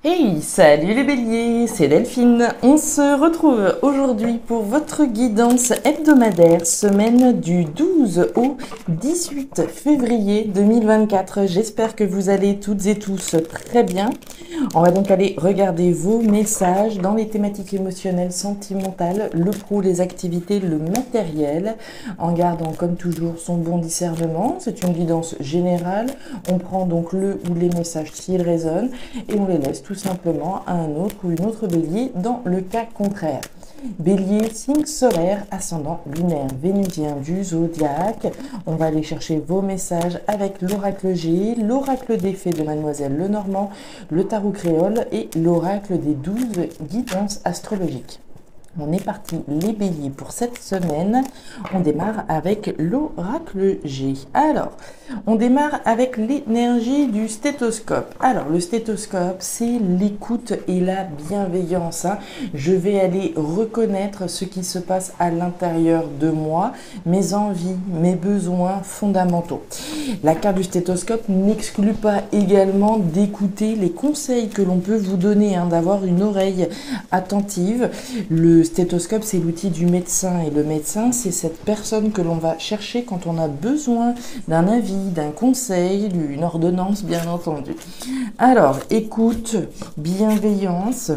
Hey, salut les béliers, c'est Delphine. On se retrouve aujourd'hui pour votre guidance hebdomadaire, semaine du 12 au 18 février 2024. J'espère que vous allez toutes et tous très bien. On va donc aller regarder vos messages dans les thématiques émotionnelles, sentimentales, le pro, les activités, le matériel, en gardant comme toujours son bon discernement. C'est une guidance générale. On prend donc le ou les messages s'ils résonnent et on les laisse tout simplement à un autre ou une autre bélier dans le cas contraire. Bélier, signe solaire, ascendant lunaire, vénusien du zodiaque. On va aller chercher vos messages avec l'oracle G, l'oracle des fées de Mademoiselle Lenormand, le tarot créole et l'oracle des 12 guidances astrologiques. On est parti les béliers pour cette semaine. On démarre avec l'oracle G. Alors, on démarre avec l'énergie du stéthoscope. Alors, le stéthoscope, c'est l'écoute et la bienveillance. Je vais aller reconnaître ce qui se passe à l'intérieur de moi, mes envies, mes besoins fondamentaux. La carte du stéthoscope n'exclut pas également d'écouter les conseils que l'on peut vous donner, d'avoir une oreille attentive. Le stéthoscope, c'est l'outil du médecin et le médecin, c'est cette personne que l'on va chercher quand on a besoin d'un avis, d'un conseil, d'une ordonnance, bien entendu. Alors, écoute, bienveillance.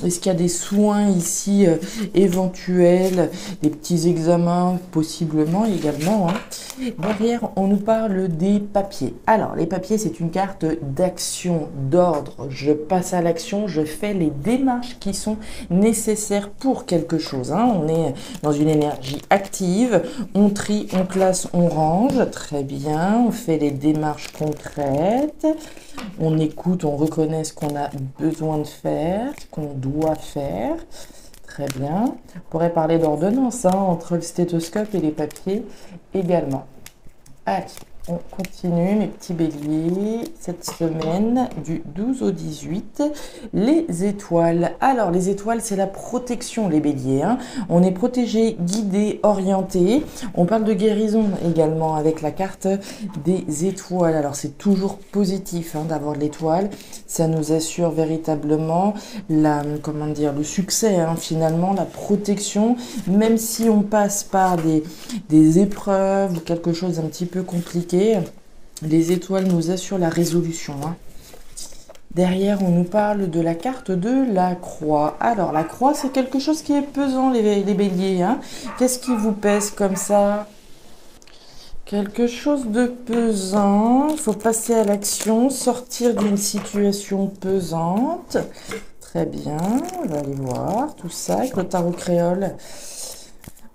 Est-ce qu'il y a des soins ici éventuels, des petits examens possiblement également. Derrière, on nous parle des papiers. Alors, les papiers, c'est une carte d'action, d'ordre. Je passe à l'action, je fais les démarches qui sont nécessaires pour quelque chose. On est dans une énergie active. On trie, on classe, on range. Très bien. On fait les démarches concrètes. On écoute, on reconnaît ce qu'on a besoin de faire, ce qu'on doit faire. Très bien. On pourrait parler d'ordonnance entre le stéthoscope et les papiers également. Allez, on continue mes petits béliers. Cette semaine du 12 au 18, les étoiles. Alors, les étoiles, c'est la protection, les béliers. On est protégé, guidé, orienté. On parle de guérison également avec la carte des étoiles. Alors, c'est toujours positif d'avoir l'étoile. Ça nous assure véritablement le succès, finalement, la protection. Même si on passe par des épreuves ou quelque chose d'un petit peu compliqué, les étoiles nous assurent la résolution. Derrière, on nous parle de la carte de la croix. Alors, la croix, c'est quelque chose qui est pesant, les béliers. Qu'est-ce qui vous pèse comme ça? Quelque chose de pesant. Il faut passer à l'action, sortir d'une situation pesante. Très bien, on va aller voir tout ça avec le tarot créole.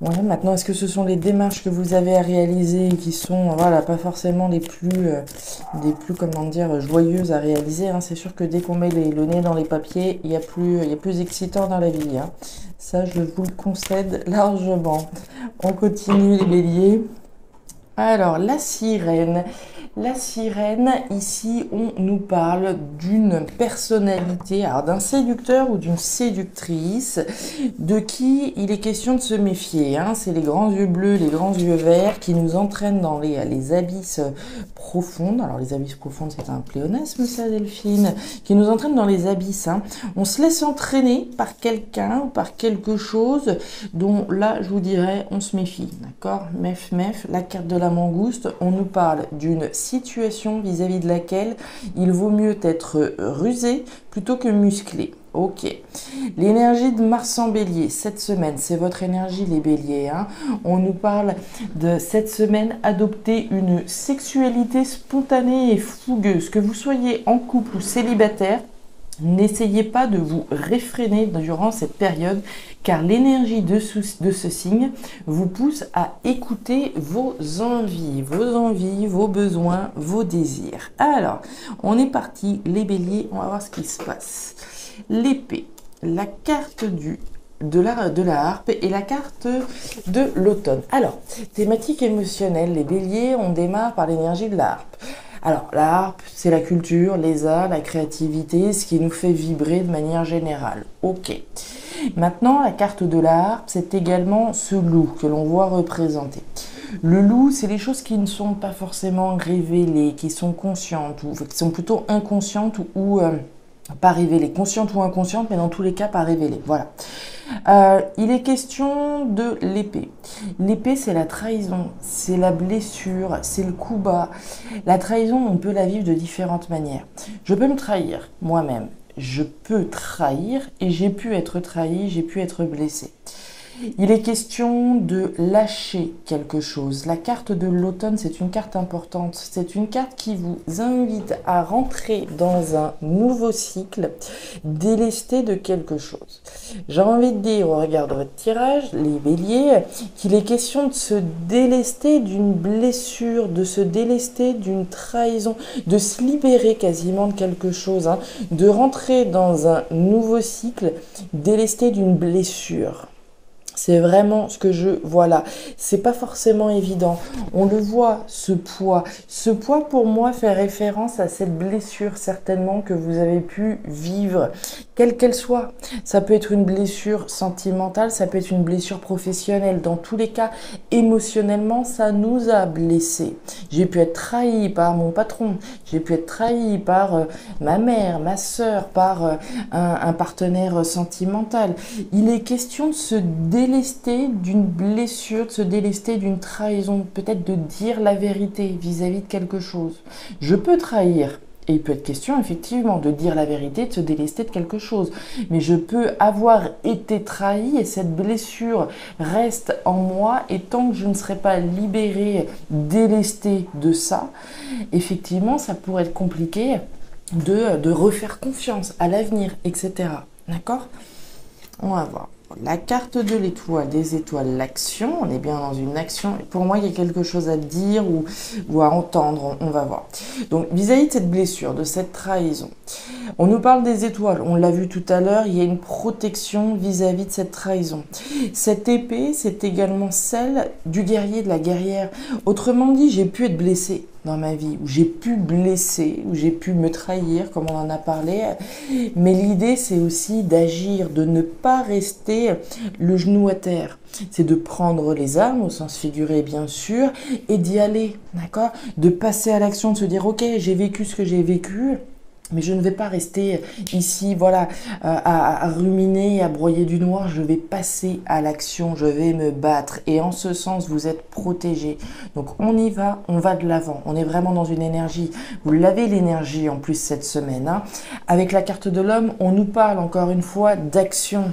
Ouais, maintenant, est-ce que ce sont les démarches que vous avez à réaliser qui sont, pas forcément les plus joyeuses à réaliser. C'est sûr que dès qu'on met le nez dans les papiers, il y a plus excitant dans la vie. Ça, je vous le concède largement. On continue les béliers. Alors, la sirène. La sirène, ici, on nous parle d'une personnalité, alors d'un séducteur ou d'une séductrice, de qui il est question de se méfier. C'est les grands yeux bleus, les grands yeux verts qui nous entraînent dans les abysses profondes. Alors, les abysses profondes, c'est un pléonasme, ça, Delphine, qui nous entraînent dans les abysses. On se laisse entraîner par quelqu'un ou par quelque chose dont, là, je vous dirais, on se méfie. D'accord? Mef, la carte de la mangouste, on nous parle d'une situation vis-à-vis de laquelle il vaut mieux être rusé plutôt que musclé. Ok. L'énergie de Mars en bélier, cette semaine, c'est votre énergie les béliers. On nous parle de cette semaine, adopter une sexualité spontanée et fougueuse. Que vous soyez en couple ou célibataire, n'essayez pas de vous réfréner durant cette période car l'énergie de ce signe vous pousse à écouter vos envies, vos besoins, vos désirs. Alors, on est parti, les béliers, on va voir ce qui se passe. L'épée, la carte de la harpe et la carte de l'automne. Alors, thématique émotionnelle, les béliers, on démarre par l'énergie de la harpe. Alors, la harpe, c'est la culture, les arts, la créativité, ce qui nous fait vibrer de manière générale. Ok. Maintenant, la carte de la harpe, c'est également ce loup que l'on voit représenter. Le loup, c'est les choses qui ne sont pas forcément révélées, qui sont conscientes, ou qui sont plutôt inconscientes ou pas révélée, consciente ou inconsciente, mais dans tous les cas pas révélée. Voilà. Il est question de l'épée. L'épée, c'est la trahison, c'est la blessure, c'est le coup bas. La trahison, on peut la vivre de différentes manières. Je peux me trahir moi-même. Je peux trahir et j'ai pu être trahi, j'ai pu être blessé. Il est question de lâcher quelque chose. La carte de l'automne, c'est une carte importante. C'est une carte qui vous invite à rentrer dans un nouveau cycle, délesté de quelque chose. J'ai envie de dire, au regard de votre tirage, les béliers, qu'il est question de se délester d'une blessure, de se délester d'une trahison, de se libérer quasiment de quelque chose, hein, de rentrer dans un nouveau cycle, délesté d'une blessure. C'est vraiment ce que je vois là. C'est pas forcément évident. On le voit, ce poids. Ce poids, pour moi, fait référence à cette blessure, certainement, que vous avez pu vivre, quelle qu'elle soit. Ça peut être une blessure sentimentale, ça peut être une blessure professionnelle. Dans tous les cas, émotionnellement, ça nous a blessés. J'ai pu être trahi par mon patron. J'ai pu être trahi par ma mère, ma sœur, par un partenaire sentimental. Il est question de se délester d'une blessure, de se délester d'une trahison, peut-être de dire la vérité vis-à-vis de quelque chose. Je peux trahir, et il peut être question effectivement de dire la vérité, de se délester de quelque chose, mais je peux avoir été trahi et cette blessure reste en moi et tant que je ne serai pas libérée, délestée de ça, effectivement ça pourrait être compliqué de refaire confiance à l'avenir, etc. D'accord ? On va voir. La carte de l'étoile, des étoiles, l'action, on est bien dans une action. Pour moi, il y a quelque chose à dire ou à entendre, on va voir. Donc, vis-à-vis de cette blessure, de cette trahison, on nous parle des étoiles, on l'a vu tout à l'heure, il y a une protection vis-à-vis de cette trahison. Cette épée, c'est également celle du guerrier, de la guerrière. Autrement dit, j'ai pu être blessée dans ma vie, où j'ai pu blesser, où j'ai pu me trahir, comme on en a parlé. Mais l'idée, c'est aussi d'agir, de ne pas rester le genou à terre. C'est de prendre les armes, au sens figuré bien sûr, et d'y aller, d'accord ? De passer à l'action, de se dire, ok, j'ai vécu ce que j'ai vécu, mais je ne vais pas rester ici, voilà, à ruminer, à broyer du noir. Je vais passer à l'action, je vais me battre. Et en ce sens, vous êtes protégés. Donc on y va, on va de l'avant. On est vraiment dans une énergie. Vous l'avez l'énergie en plus cette semaine, hein. Avec la carte de l'homme, on nous parle encore une fois d'action,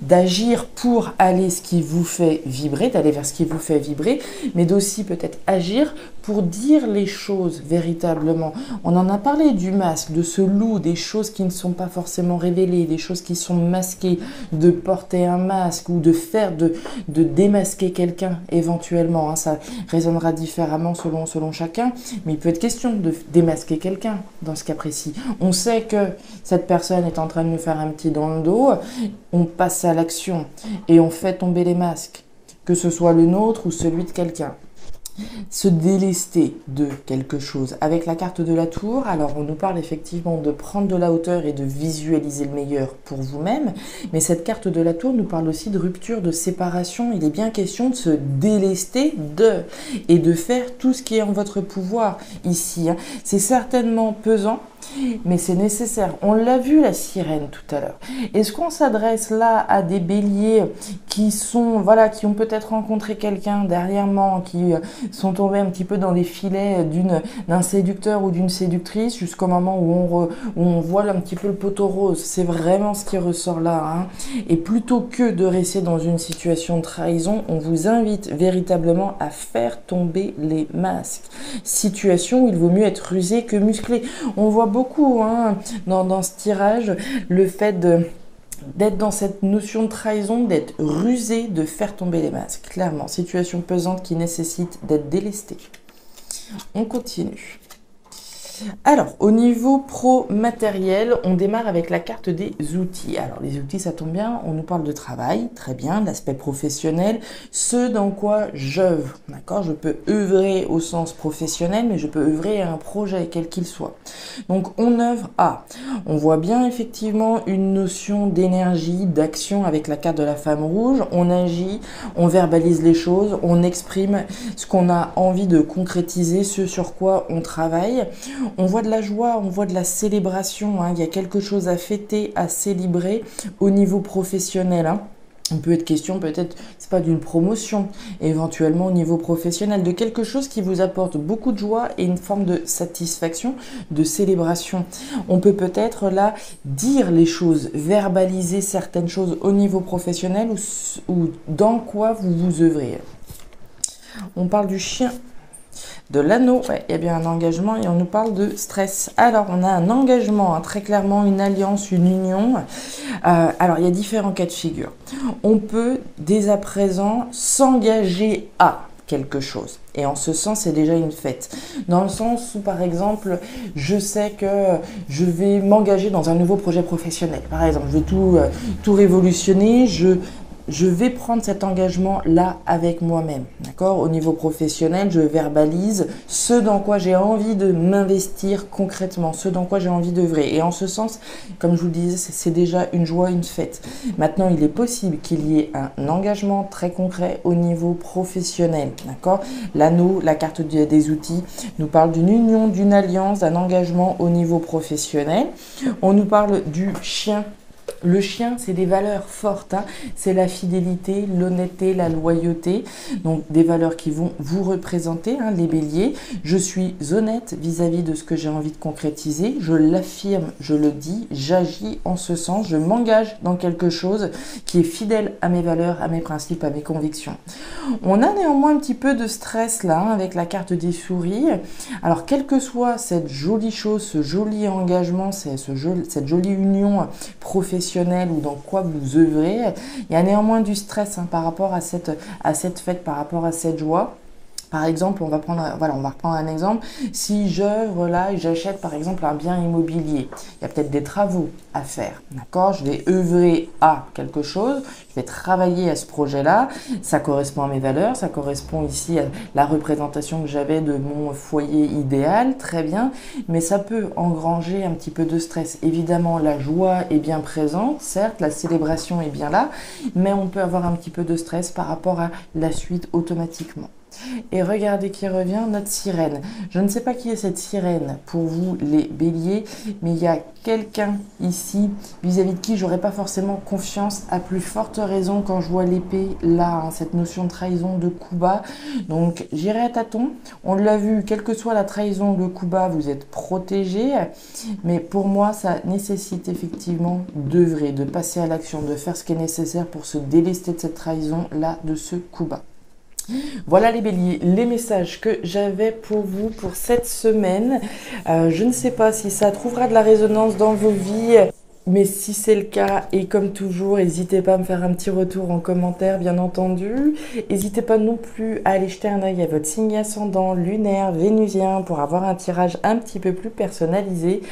d'agir pour aller ce qui vous fait vibrer, d'aller vers ce qui vous fait vibrer, mais d'aussi peut-être agir pour dire les choses véritablement. On en a parlé du masque, de ce loup, des choses qui ne sont pas forcément révélées, des choses qui sont masquées, de porter un masque ou de faire, de démasquer quelqu'un éventuellement, hein. Ça résonnera différemment selon chacun, mais il peut être question de démasquer quelqu'un dans ce cas précis. On sait que cette personne est en train de nous faire un petit dans le dos, on passe à l'action et on fait tomber les masques, que ce soit le nôtre ou celui de quelqu'un. Se délester de quelque chose. Avec la carte de la tour, alors on nous parle effectivement de prendre de la hauteur et de visualiser le meilleur pour vous-même, mais cette carte de la tour nous parle aussi de rupture, de séparation. Il est bien question de se délester de et de faire tout ce qui est en votre pouvoir ici, hein. C'est certainement pesant, mais c'est nécessaire. On l'a vu, la sirène tout à l'heure. Est-ce qu'on s'adresse là à des béliers qui sont, voilà, qui ont peut-être rencontré quelqu'un dernièrement, qui sont tombés un petit peu dans les filets d'un séducteur ou d'une séductrice jusqu'au moment où on voit un petit peu le poteau rose? C'est vraiment ce qui ressort là, hein. Et plutôt que de rester dans une situation de trahison, on vous invite véritablement à faire tomber les masques. Situation où il vaut mieux être rusé que musclé. On voit beaucoup, hein, dans ce tirage, le fait d'être dans cette notion de trahison, d'être rusé, de faire tomber les masques. Clairement, situation pesante qui nécessite d'être délesté. On continue. Alors, au niveau pro-matériel, on démarre avec la carte des outils. Alors, les outils, ça tombe bien, on nous parle de travail, très bien, l'aspect professionnel, ce dans quoi j'œuvre, d'accord? Je peux œuvrer au sens professionnel, mais je peux œuvrer à un projet, quel qu'il soit. Donc, on œuvre à. On voit bien, effectivement, une notion d'énergie, d'action avec la carte de la femme rouge. On agit, on verbalise les choses, on exprime ce qu'on a envie de concrétiser, ce sur quoi on travaille. On voit de la joie, on voit de la célébration, hein. Il y a quelque chose à fêter, à célébrer au niveau professionnel, hein. On peut être question peut-être, c'est pas d'une promotion, éventuellement au niveau professionnel, de quelque chose qui vous apporte beaucoup de joie et une forme de satisfaction, de célébration. On peut peut-être là dire les choses, verbaliser certaines choses au niveau professionnel ou dans quoi vous vous œuvrez. On parle du chien. De l'anneau, ouais, il y a bien un engagement et on nous parle de stress. Alors, on a un engagement, hein, très clairement une alliance, une union. Alors, il y a différents cas de figure. On peut, dès à présent, s'engager à quelque chose. Et en ce sens, c'est déjà une fête. Dans le sens où, par exemple, je sais que je vais m'engager dans un nouveau projet professionnel. Par exemple, je vais tout révolutionner, je vais prendre cet engagement-là avec moi-même, d'accord? Au niveau professionnel, je verbalise ce dans quoi j'ai envie de m'investir concrètement, ce dans quoi j'ai envie d'œuvrer. Et en ce sens, comme je vous le disais, c'est déjà une joie, une fête. Maintenant, il est possible qu'il y ait un engagement très concret au niveau professionnel, d'accord? L'anneau, la carte des outils, nous parle d'une union, d'une alliance, d'un engagement au niveau professionnel. On nous parle du chien. Le chien, c'est des valeurs fortes, hein. C'est la fidélité, l'honnêteté, la loyauté, donc des valeurs qui vont vous représenter, hein, les béliers. Je suis honnête vis-à-vis de ce que j'ai envie de concrétiser, je l'affirme, je le dis, j'agis en ce sens, je m'engage dans quelque chose qui est fidèle à mes valeurs, à mes principes, à mes convictions. On a néanmoins un petit peu de stress là, hein, avec la carte des souris. Alors, quelle que soit cette jolie chose, ce joli engagement, cette jolie union professionnelle, ou dans quoi vous œuvrez, il y a néanmoins du stress, hein, par rapport à cette fête, par rapport à cette joie. Par exemple, on va reprendre un exemple. Si j'œuvre là et j'achète par exemple un bien immobilier, il y a peut-être des travaux à faire, d'accord? Je vais œuvrer à quelque chose, je vais travailler à ce projet-là, ça correspond à mes valeurs, ça correspond ici à la représentation que j'avais de mon foyer idéal, très bien, mais ça peut engranger un petit peu de stress. Évidemment, la joie est bien présente, certes, la célébration est bien là, mais on peut avoir un petit peu de stress par rapport à la suite automatiquement. Et regardez qui revient, notre sirène. Je ne sais pas qui est cette sirène pour vous les béliers, mais il y a quelqu'un ici vis-à-vis de qui j'aurais pas forcément confiance, à plus forte raison quand je vois l'épée là, hein, cette notion de trahison, de coup bas. Donc j'irai à tâtons. On l'a vu, quelle que soit la trahison, le coup bas, vous êtes protégé. Mais pour moi, ça nécessite effectivement d'œuvrer, de passer à l'action, de faire ce qui est nécessaire pour se délester de cette trahison là, de ce coup bas. Voilà les béliers, les messages que j'avais pour vous pour cette semaine. Je ne sais pas si ça trouvera de la résonance dans vos vies. Mais si c'est le cas, et comme toujours, n'hésitez pas à me faire un petit retour en commentaire, bien entendu. N'hésitez pas non plus à aller jeter un œil à votre signe ascendant, lunaire, vénusien, pour avoir un tirage un petit peu plus personnalisé.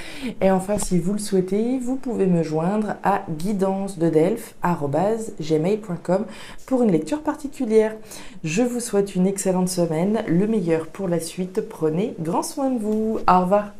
Et enfin, si vous le souhaitez, vous pouvez me joindre à guidancededelphes@gmail.com pour une lecture particulière. Je vous souhaite une excellente semaine, le meilleur pour la suite. Prenez grand soin de vous. Au revoir.